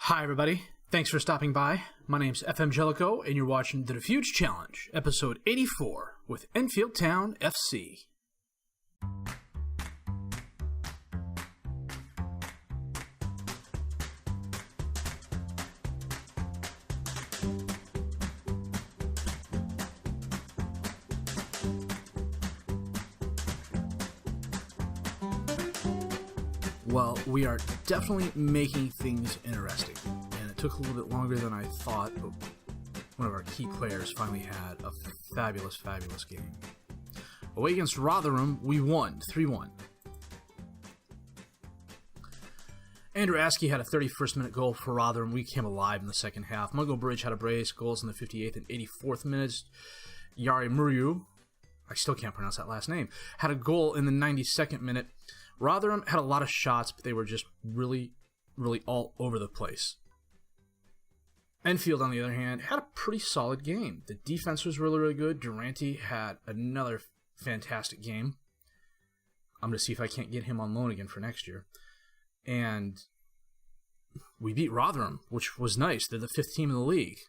Hi, everybody. Thanks for stopping by. My name's FM18, and you're watching the Dafuge Challenge, episode 84, with Enfield Town FC. Well, we are definitely making things interesting, and it took a little bit longer than I thought, but one of our key players finally had a fabulous game. Away against Rotherham, we won 3-1. Andrew Askey had a 31st minute goal for Rotherham. We came alive in the second half. Mungo Bridge had a brace, goals in the 58th and 84th minutes. Yari Muriu, I still can't pronounce that last name, had a goal in the 92nd minute. Rotherham had a lot of shots, but they were just really all over the place. Enfield, on the other hand, had a pretty solid game. The defense was really good. Durante had another fantastic game. I'm going to see if I can't get him on loan again for next year. And we beat Rotherham, which was nice. They're the 5th team in the league.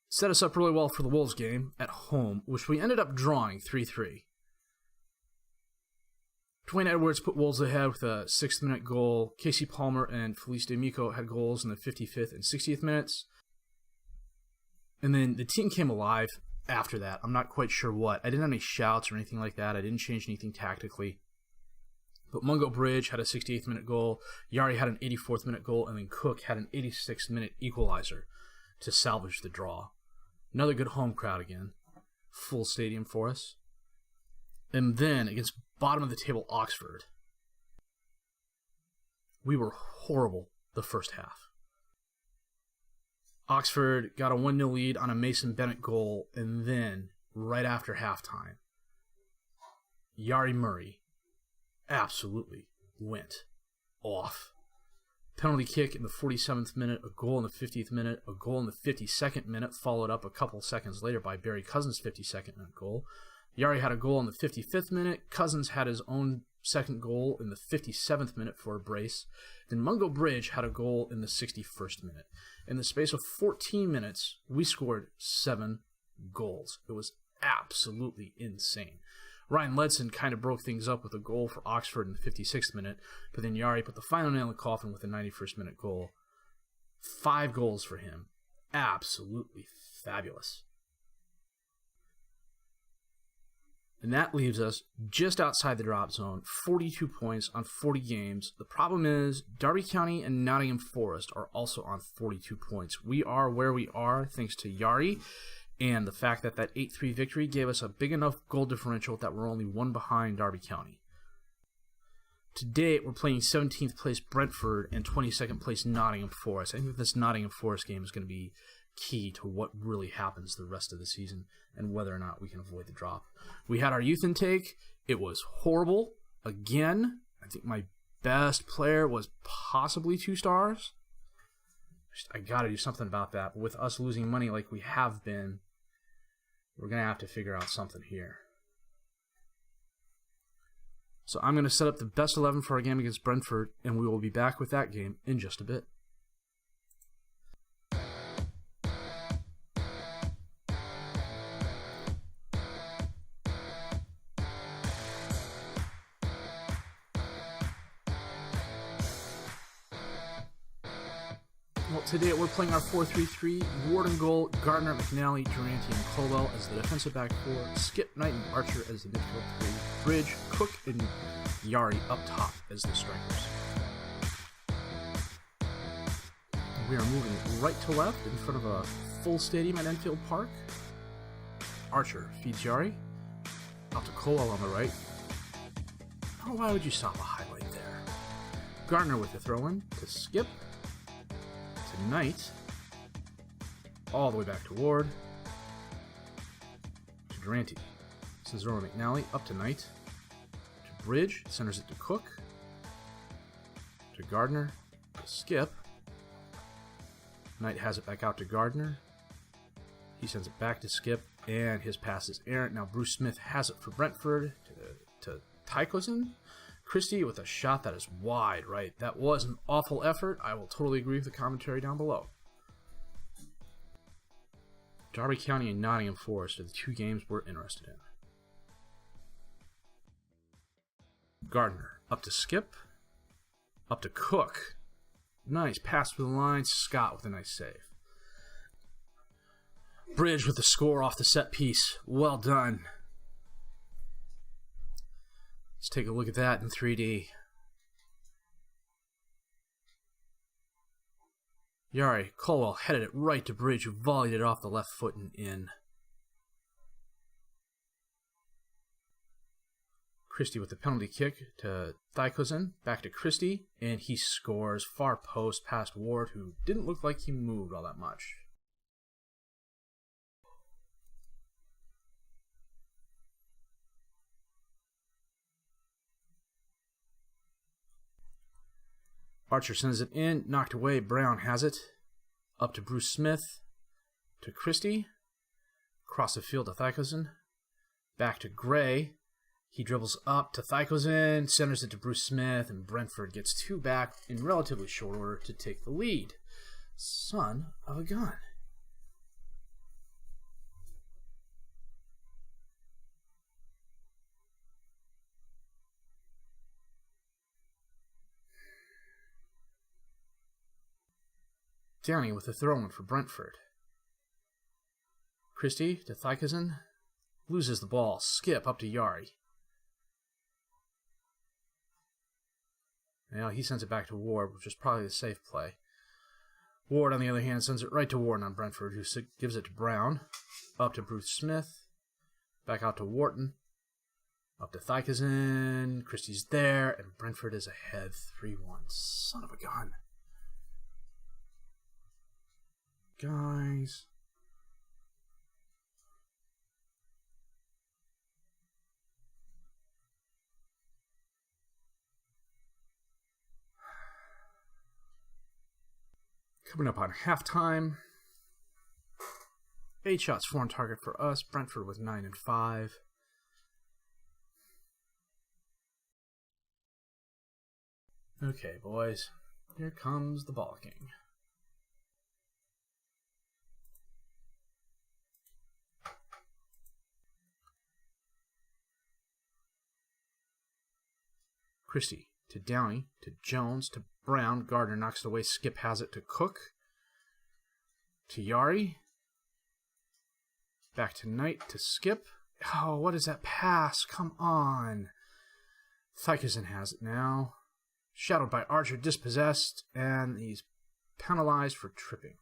Set us up really well for the Wolves game at home, which we ended up drawing 3-3. Dwayne Edwards put Wolves ahead with a 6th minute goal. Casey Palmer and Felice D'Amico had goals in the 55th and 60th minutes. And then the team came alive after that. I'm not quite sure what. I didn't have any shouts or anything like that. I didn't change anything tactically. But Mungo Bridge had a 68th minute goal. Yari had an 84th minute goal. And then Cook had an 86th minute equalizer to salvage the draw. Another good home crowd again. Full stadium for us. And then against bottom of the table Oxford, we were horrible the first half. Oxford got a 1-0 lead on a Mason Bennett goal, and then right after halftime, Yari Murray absolutely went off. Penalty kick in the 47th minute, a goal in the 50th minute, a goal in the 52nd minute, followed up a couple seconds later by Barry Cousins' 52nd minute goal. Yari had a goal in the 55th minute. Cousins had his own second goal in the 57th minute for a brace. Then Mungo Bridge had a goal in the 61st minute. In the space of 14 minutes, we scored 7 goals. It was absolutely insane. Ryan Ledson kind of broke things up with a goal for Oxford in the 56th minute, but then Yari put the final nail in the coffin with a 91st minute goal. 5 goals for him. Absolutely fabulous. And that leaves us just outside the drop zone, 42 points on 40 games. The problem is Derby County and Nottingham Forrest are also on 42 points. We are where we are thanks to Yari and the fact that that 8-3 victory gave us a big enough goal differential that we're only 1 behind Derby County. Today, we're playing 17th place Brentford and 22nd place Nottingham Forrest. I think this Nottingham Forest game is going to be key to what really happens the rest of the season and whether or not we can avoid the drop. We had our youth intake. It was horrible. Again, I think my best player was possibly 2 stars. I got to do something about that. But with us losing money like we have been, we're going to have to figure out something here. So I'm going to set up the best 11 for our game against Brentford, and we will be back with that game in just a bit. Well, today we're playing our 4-3-3. Ward and goal, Gardner, McNally, Durante, and Colwell as the defensive back 4. Skip, Knight, and Archer as the midfield 3. Bridge, Cook, and Yari up top as the strikers. We are moving right to left in front of a full stadium at Enfield Park. Archer feeds Yari. Out to Colwell on the right. Oh, why would you stop a highlight there? Gardner with the throw-in to Skip. Knight, all the way back to Ward, to Durante, Cesaro McNally, up to Knight, to Bridge, centers it to Cook, to Gardner, to Skip, Knight has it back out to Gardner, he sends it back to Skip, and his pass is errant. Now Bruce Smith has it for Brentford, to Tycosin, Christie with a shot that is wide right. That was an awful effort. I will totally agree with the commentary down below. Derby County and Nottingham Forrest are the two games we're interested in. Gardner up to Skip. Up to Cook. Nice pass through the line. Scott with a nice save. Bridge with the score off the set piece. Well done. Let's take a look at that in 3D. Yari Colwell headed it right to Bridge, who volleyed it off the left foot and in. Christie with the penalty kick to Thykosen, back to Christie, and he scores far post past Ward, who didn't look like he moved all that much. Archer sends it in, knocked away, Brown has it. Up to Bruce Smith, to Christie, across the field to Thykosen, back to Gray. He dribbles up to Thykosen, centers it to Bruce Smith, and Brentford gets two back in relatively short order to take the lead. Son of a gun. Downey with the throw-in for Brentford. Christie to Thykosen, loses the ball. Skip up to Yari. Now he sends it back to Ward, which is probably the safe play. Ward, on the other hand, sends it right to Wharton on Brentford, who gives it to Brown. Up to Bruce Smith. Back out to Wharton. Up to Thykosen. Christie's there, and Brentford is ahead 3-1. Son of a gun. Guys. Coming up on halftime. 8 shots, 4 on target for us. Brentford with 9 and 5. Okay, boys. Here comes the ball king. Christie to Downey, to Jones, to Brown. Gardner knocks it away. Skip has it to Cook. To Yari. Back to Knight, to Skip. Oh, what is that pass? Come on. Thykosen has it now. Shadowed by Archer, dispossessed, and he's penalized for tripping.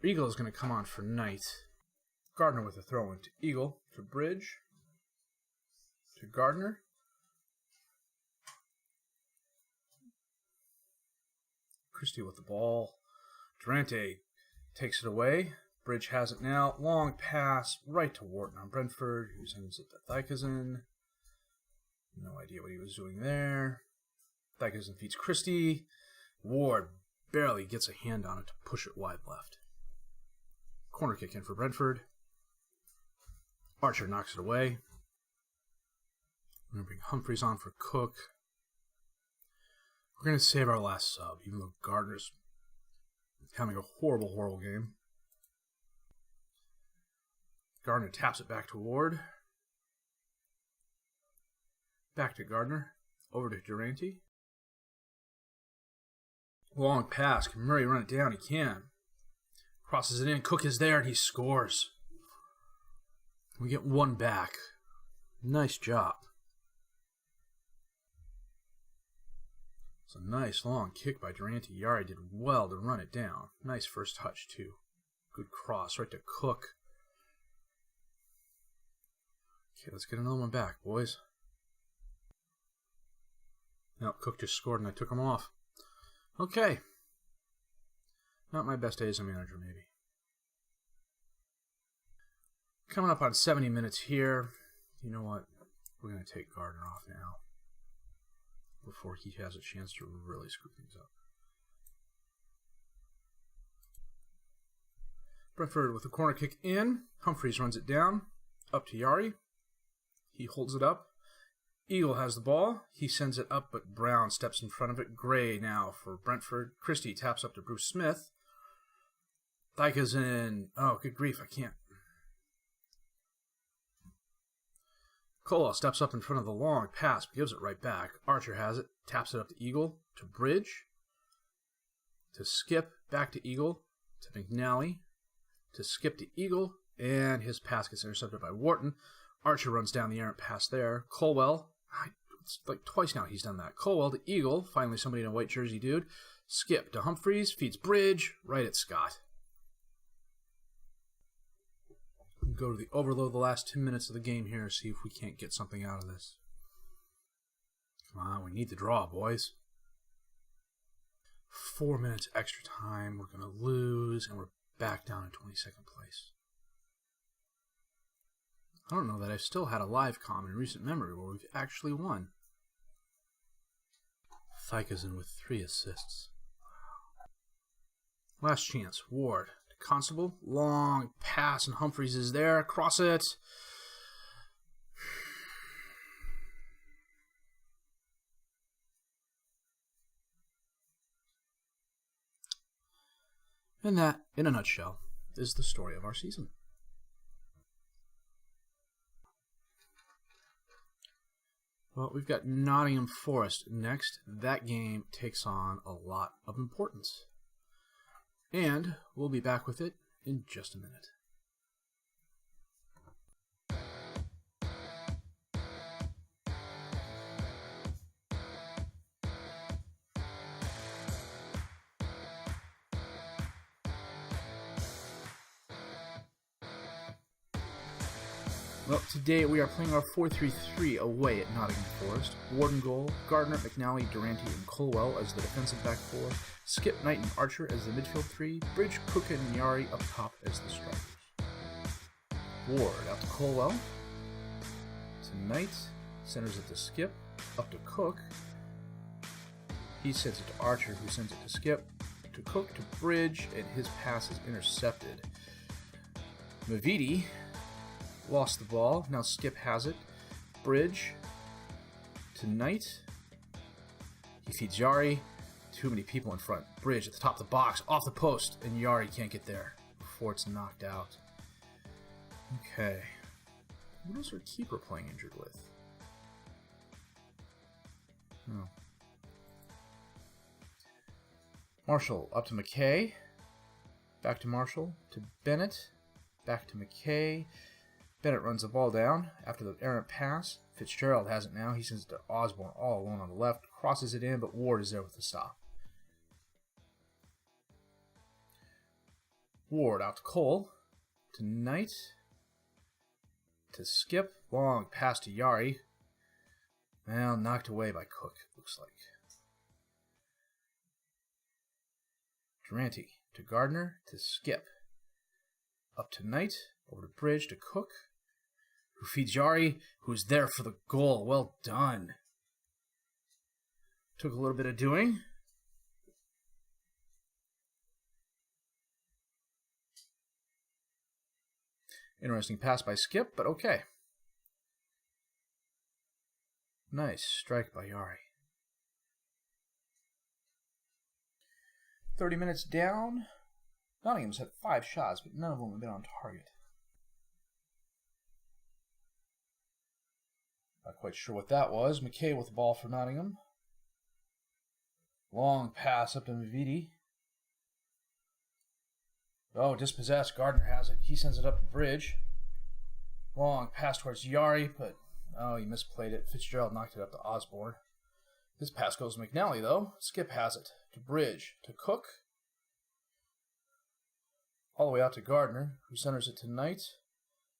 Eagle is gonna come on for Knight. Gardner with a throw-in to Eagle, to Bridge. To Gardner. Christie with the ball. Durante takes it away. Bridge has it now. Long pass right to Wharton on Brentford, who sends it to Thykosen. No idea what he was doing there. Thykosen feeds Christie. Ward barely gets a hand on it to push it wide left. Corner kick in for Brentford. Archer knocks it away. We're going to bring Humphreys on for Cook. We're going to save our last sub, even though Gardner's having a horrible, horrible game. Gardner taps it back to Ward. Back to Gardner. Over to Durante. Long pass. Can Murray run it down? He can. Crosses it in. Cook is there and he scores. We get one back. Nice job. It's a nice long kick by Durante. Yari did well to run it down. Nice first touch, too. Good cross right to Cook. Okay, let's get another one back, boys. No, Cook just scored and I took him off. Okay. Not my best day as a manager, maybe. Coming up on 70 minutes here. You know what? We're going to take Gardner off now, before he has a chance to really screw things up. Brentford with a corner kick in. Humphreys runs it down. Up to Yari. He holds it up. Eagle has the ball. He sends it up, but Brown steps in front of it. Gray now for Brentford. Christie taps up to Bruce Smith. Dyka's in. Oh, good grief, I can't. Colwell steps up in front of the long pass, but gives it right back. Archer has it. Taps it up to Eagle. To Bridge. To Skip. Back to Eagle. To McNally. To Skip to Eagle. And his pass gets intercepted by Wharton. Archer runs down the errant pass there. Colwell. It's like twice now he's done that. Colwell to Eagle. Finally somebody in a white jersey dude. Skip to Humphreys. Feeds Bridge. Right at Scott. Go to the overload the last 2 minutes of the game here. See if we can't get something out of this. Come on, we need the draw, boys. 4 minutes extra time. We're going to lose, and we're back down in 22nd place. I don't know that I've still had a live comm in recent memory where we've actually won. Thika's in with 3 assists. Last chance. Ward to Constable. Long pass, and Humphreys is there. Cross it. And that, in a nutshell, is the story of our season. Well, we've got Nottingham Forrest next. That game takes on a lot of importance. And we'll be back with it in just a minute. Well, today we are playing our 4-3-3 away at Nottingham Forest. Warden goal, Gardner, McNally, Durante, and Colwell as the defensive back 4. Skip, Knight, and Archer as the midfield 3. Bridge, Cook, and Yari up top as the strikers. Ward out to Colwell. To Knight. Centers it to Skip. Up to Cook. He sends it to Archer, who sends it to Skip. To Cook, to Bridge, and his pass is intercepted. Mavidi lost the ball. Now Skip has it. Bridge to Knight. He feeds Yari. Too many people in front. Bridge at the top of the box. Off the post. And Yari can't get there before it's knocked out. Okay. What is our keeper playing injured with? Oh. Marshall up to McKay. Back to Marshall. To Bennett. Back to McKay. Bennett runs the ball down after the errant pass. Fitzgerald has it now. He sends it to Osborne all alone on the left. Crosses it in, but Ward is there with the stop. Ward out to Cole. To Knight. To Skip. Long pass to Yari. Well, knocked away by Cook, looks like. Durante to Gardner. To Skip. Up to Knight. Over to Bridge to Cook. Who feeds Yari, who's there for the goal. Well done. Took a little bit of doing. Interesting pass by Skip, but okay. Nice strike by Yari. 30 minutes down. Nottingham's had 5 shots, but none of them have been on target. Not quite sure what that was. McKay with the ball for Nottingham. Long pass up to Mavidi. Oh, dispossessed. Gardner has it. He sends it up to Bridge. Long pass towards Yari, but oh, he misplayed it. Fitzgerald knocked it up to Osborne. This pass goes to McNally, though. Skip has it to Bridge. To Cook. All the way out to Gardner, who centers it to Knight.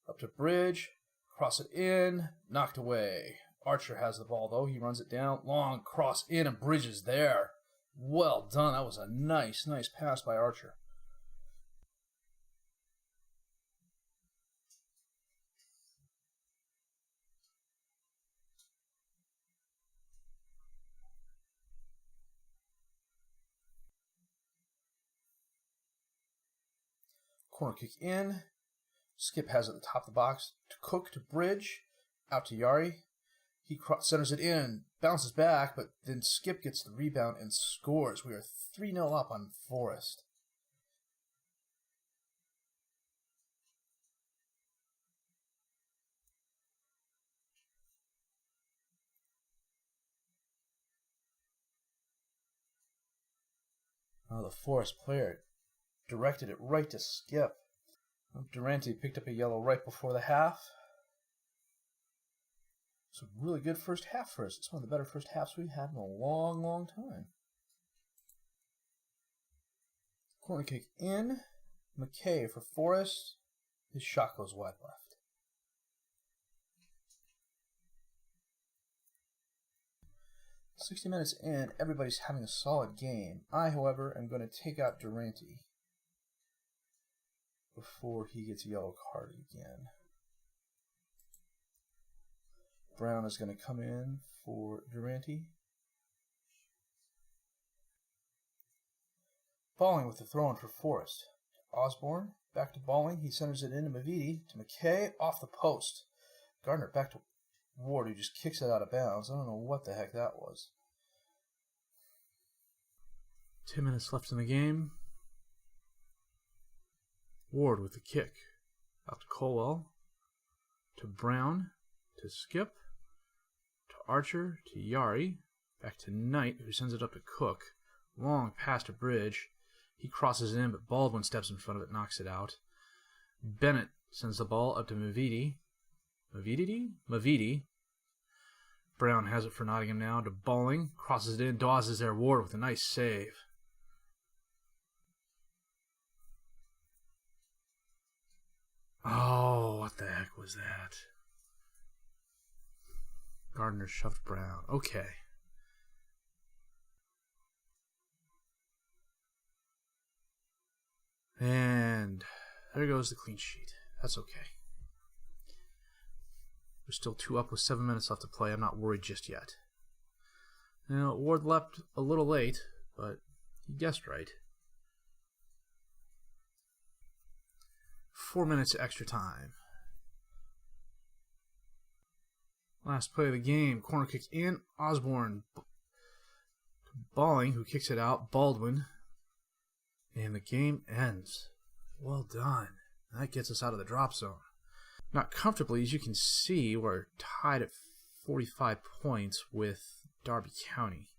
Up to Bridge. Cross it in. Knocked away. Archer has the ball, though. He runs it down. Long cross in, and Bridge is there. Well done. That was a nice pass by Archer. Corner kick in. Skip has it at the top of the box. To Cook, to Bridge. out to Yari. He centers it in, bounces back, but then Skip gets the rebound and scores. We are 3-0 up on Forrest. Oh, the Forrest player directed it right to Skip. Durante picked up a yellow right before the half. It's a really good first half for us. It's one of the better first halves we've had in a long, long time. Corner kick in. McKay for Forrest. His shot goes wide left. "60 minutes in, everybody's having a solid game. I, however, am going to take out Durante before he gets a yellow card again. Brown is going to come in for Durante. Balling with the throw-in for Forrest. Osborne, back to Balling. He centers it into Mavidi, to McKay, off the post. Gardner back to Ward, who just kicks it out of bounds. I don't know what the heck that was. 10 minutes left in the game. Ward with the kick. Out to Colwell. To Brown. To Skip. To Archer. To Yari. Back to Knight, who sends it up to Cook. Long pass to Bridge. He crosses it in, but Baldwin steps in front of it, knocks it out. Bennett sends the ball up to Mavidi. Mavidi. Brown has it for Nottingham now to Balling. Crosses it in. Dawes is there. Ward with a nice save. Oh, what the heck was that? Gardner shoved Brown. Okay. And there goes the clean sheet. That's okay. We're still 2 up with 7 minutes left to play. I'm not worried just yet. Now, Ward leapt a little late, but he guessed right. 4 minutes extra time. Last play of the game. Corner kick in. Osborne. Balling, who kicks it out. Baldwin. And the game ends. Well done. That gets us out of the drop zone. Not comfortably, as you can see, we're tied at 45 points with Derby County.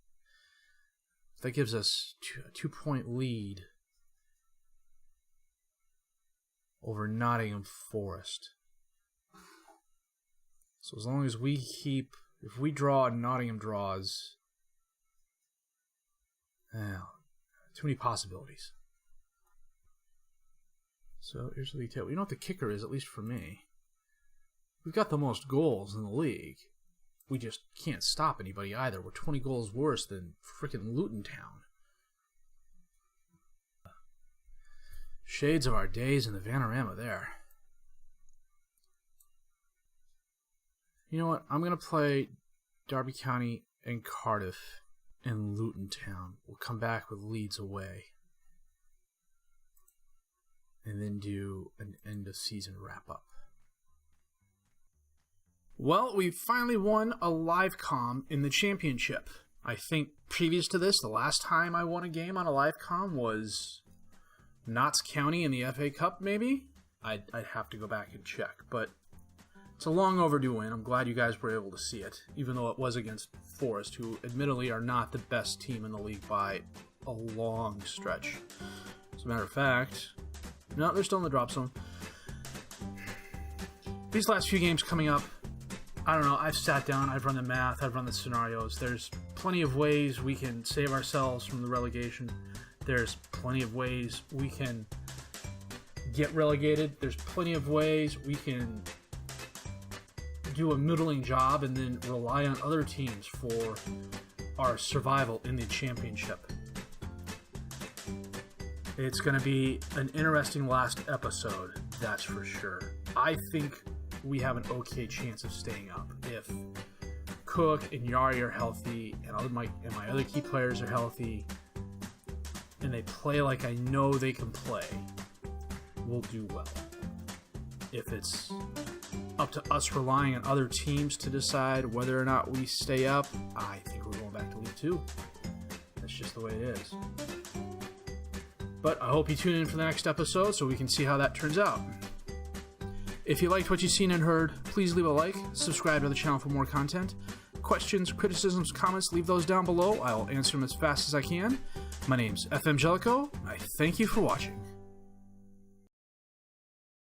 That gives us a 2-point lead over Nottingham Forrest. So as long as we if we draw and Nottingham draws, too many possibilities. So here's the detail. You know what the kicker is, at least for me? We've got the most goals in the league. We just can't stop anybody either. We're 20 goals worse than frickin' Luton Town. Shades of our days in the Vanarama there. You know what? I'm going to play Derby County and Cardiff and Luton Town. We'll come back with Leeds away. And then do an end-of-season wrap-up. Well, we finally won a live comm in the championship. I think previous to this, the last time I won a game on a live comm was Notts County in the FA Cup, maybe? I'd have to go back and check, but it's a long overdue win. I'm glad you guys were able to see it, even though it was against Forrest, who admittedly are not the best team in the league by a long stretch. As a matter of fact, no, they're still in the drop zone. These last few games coming up, I don't know, I've sat down, I've run the math, I've run the scenarios. There's plenty of ways we can save ourselves from the relegation. There's plenty of ways we can get relegated. There's plenty of ways we can do a middling job and then rely on other teams for our survival in the championship. It's going to be an interesting last episode, that's for sure. I think we have an okay chance of staying up if Cook and Yari are healthy and my other key players are healthy and they play like I know they can play. We'll do well. If it's up to us relying on other teams to decide whether or not we stay up, I think we're going back to League 2. That's just the way it is. But I hope you tune in for the next episode so we can see how that turns out. If you liked what you've seen and heard, please leave a like, subscribe to the channel for more content. Questions, criticisms, comments, leave those down below. I'll answer them as fast as I can. My name's FM18. I thank you for watching.